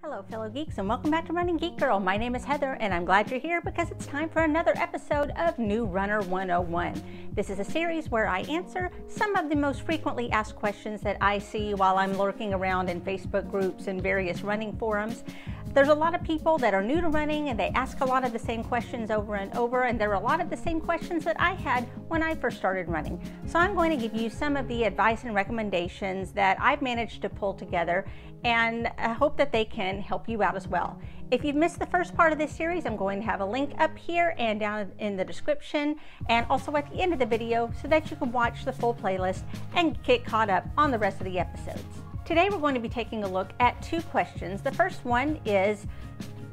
Hello fellow geeks and welcome back to Running Geek Girl. My name is Heather and I'm glad you're here because it's time for another episode of New Runner 101. This is a series where I answer some of the most frequently asked questions that I see while I'm lurking around in Facebook groups and various running forums. There's a lot of people that are new to running and they ask a lot of the same questions over and over, and there are a lot of the same questions that I had when I first started running. So I'm going to give you some of the advice and recommendations that I've managed to pull together, and I hope that they can help you out as well. If you've missed the first part of this series, I'm going to have a link up here and down in the description and also at the end of the video so that you can watch the full playlist and get caught up on the rest of the episodes. Today we're going to be taking a look at two questions. The first one is,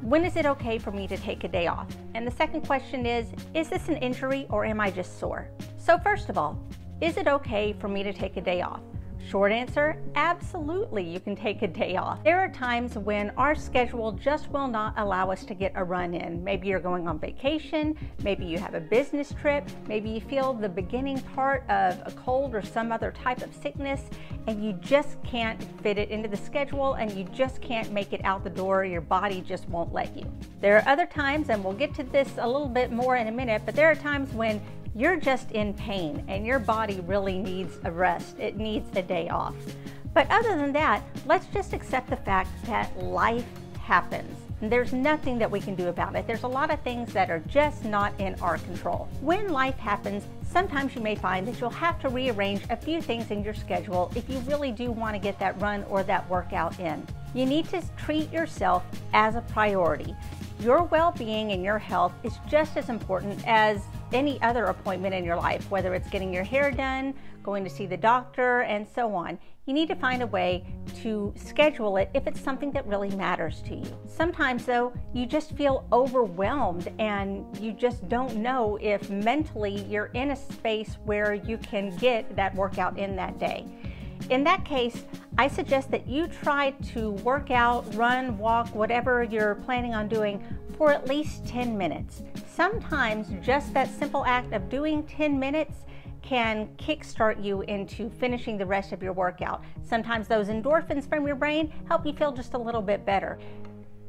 when is it okay for me to take a day off? And the second question is this an injury or am I just sore? So first of all, is it okay for me to take a day off? Short answer, absolutely you can take a day off. There are times when our schedule just will not allow us to get a run in. Maybe you're going on vacation, maybe you have a business trip, maybe you feel the beginning part of a cold or some other type of sickness and you just can't fit it into the schedule and you just can't make it out the door, your body just won't let you. There are other times, and we'll get to this a little bit more in a minute, but there are times when you're just in pain and your body really needs a rest. It needs a day off. But other than that, let's just accept the fact that life happens. And there's nothing that we can do about it. There's a lot of things that are just not in our control. When life happens, sometimes you may find that you'll have to rearrange a few things in your schedule if you really do want to get that run or that workout in. You need to treat yourself as a priority. Your well-being and your health is just as important as any other appointment in your life, whether it's getting your hair done, going to see the doctor, and so on. You need to find a way to schedule it if it's something that really matters to you. Sometimes though, you just feel overwhelmed and you just don't know if mentally you're in a space where you can get that workout in that day. In that case, I suggest that you try to work out, run, walk, whatever you're planning on doing for at least 10 minutes. Sometimes just that simple act of doing 10 minutes can kickstart you into finishing the rest of your workout. Sometimes those endorphins from your brain help you feel just a little bit better.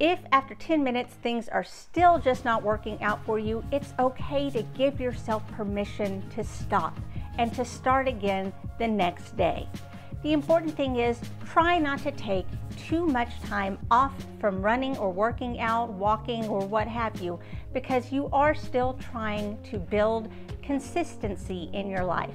If after 10 minutes things are still just not working out for you, it's okay to give yourself permission to stop and to start again the next day. The important thing is try not to take too much time off from running or working out, walking, or what have you, because you are still trying to build consistency in your life.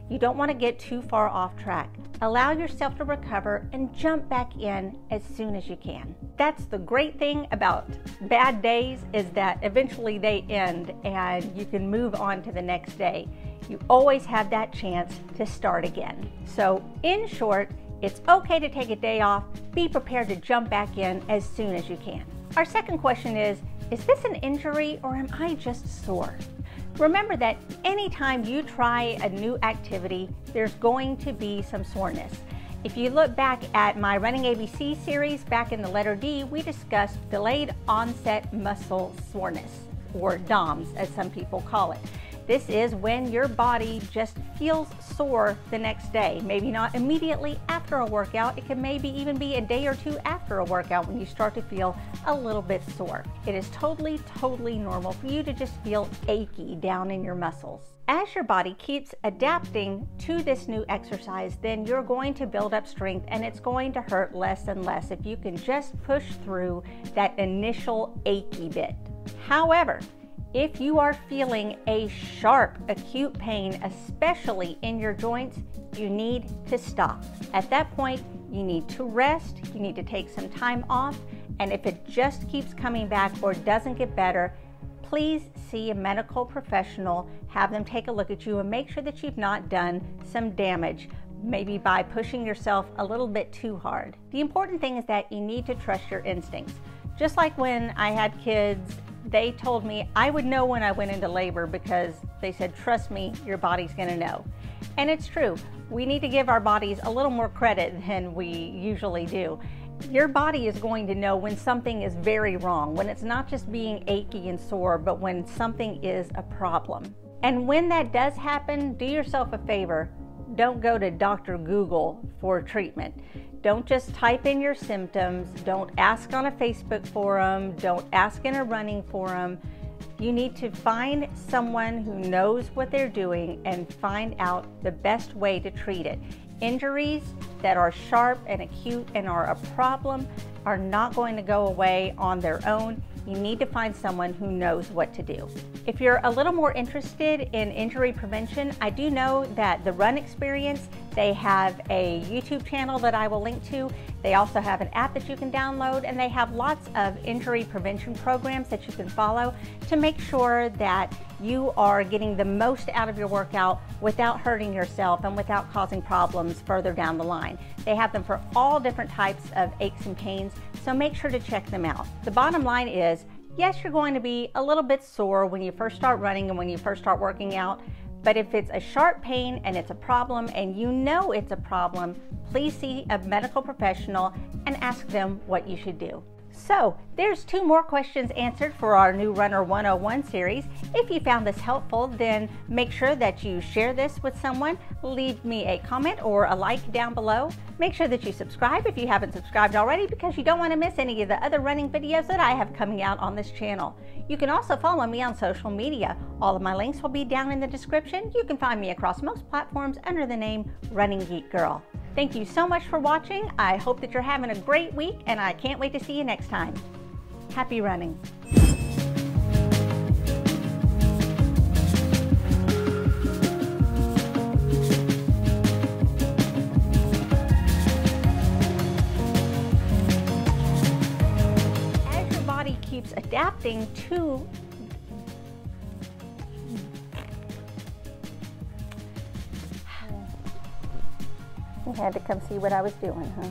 You don't want to get too far off track. Allow yourself to recover and jump back in as soon as you can. That's the great thing about bad days, is that eventually they end and you can move on to the next day. You always have that chance to start again. So in short, it's okay to take a day off. Be prepared to jump back in as soon as you can. Our second question is this an injury or am I just sore? Remember that anytime you try a new activity, there's going to be some soreness. If you look back at my Running ABC series back in the letter D, we discussed delayed onset muscle soreness, or DOMS as some people call it. This is when your body just feels sore the next day. Maybe not immediately after a workout. It can maybe even be a day or two after a workout when you start to feel a little bit sore. It is totally normal for you to just feel achy down in your muscles. As your body keeps adapting to this new exercise, then you're going to build up strength and it's going to hurt less and less if you can just push through that initial achy bit. However, if you are feeling a sharp, acute pain, especially in your joints, you need to stop. At that point, you need to rest, you need to take some time off, and if it just keeps coming back or doesn't get better, please see a medical professional, have them take a look at you and make sure that you've not done some damage, maybe by pushing yourself a little bit too hard. The important thing is that you need to trust your instincts. Just like when I had kids, they told me I would know when I went into labor because they said, trust me, your body's gonna know. And it's true. We need to give our bodies a little more credit than we usually do. Your body is going to know when something is very wrong, when it's not just being achy and sore, but when something is a problem. And when that does happen, do yourself a favor. don't go to Dr. Google for treatment. Don't just type in your symptoms. Don't ask on a Facebook forum. Don't ask in a running forum. You need to find someone who knows what they're doing and find out the best way to treat it. Injuries that are sharp and acute and are a problem are not going to go away on their own. You need to find someone who knows what to do. If you're a little more interested in injury prevention, I do know that the Run Experience, they have a YouTube channel that I will link to. They also have an app that you can download, and they have lots of injury prevention programs that you can follow to make sure that you are getting the most out of your workout without hurting yourself and without causing problems further down the line. They have them for all different types of aches and pains, so make sure to check them out. The bottom line is, yes, you're going to be a little bit sore when you first start running and when you first start working out, but if it's a sharp pain and it's a problem and you know it's a problem, please see a medical professional and ask them what you should do. So there's 2 more questions answered for our new Runner 101 series. If you found this helpful, then make sure that you share this with someone. Leave me a comment or a like down below. Make sure that you subscribe if you haven't subscribed already, because you don't want to miss any of the other running videos that I have coming out on this channel. You can also follow me on social media. All of my links will be down in the description. You can find me across most platforms under the name Running Geek Girl. Thank you so much for watching. I hope that you're having a great week, and I can't wait to see you next time. Happy running. As your body keeps adapting to You had to come see what I was doing, huh?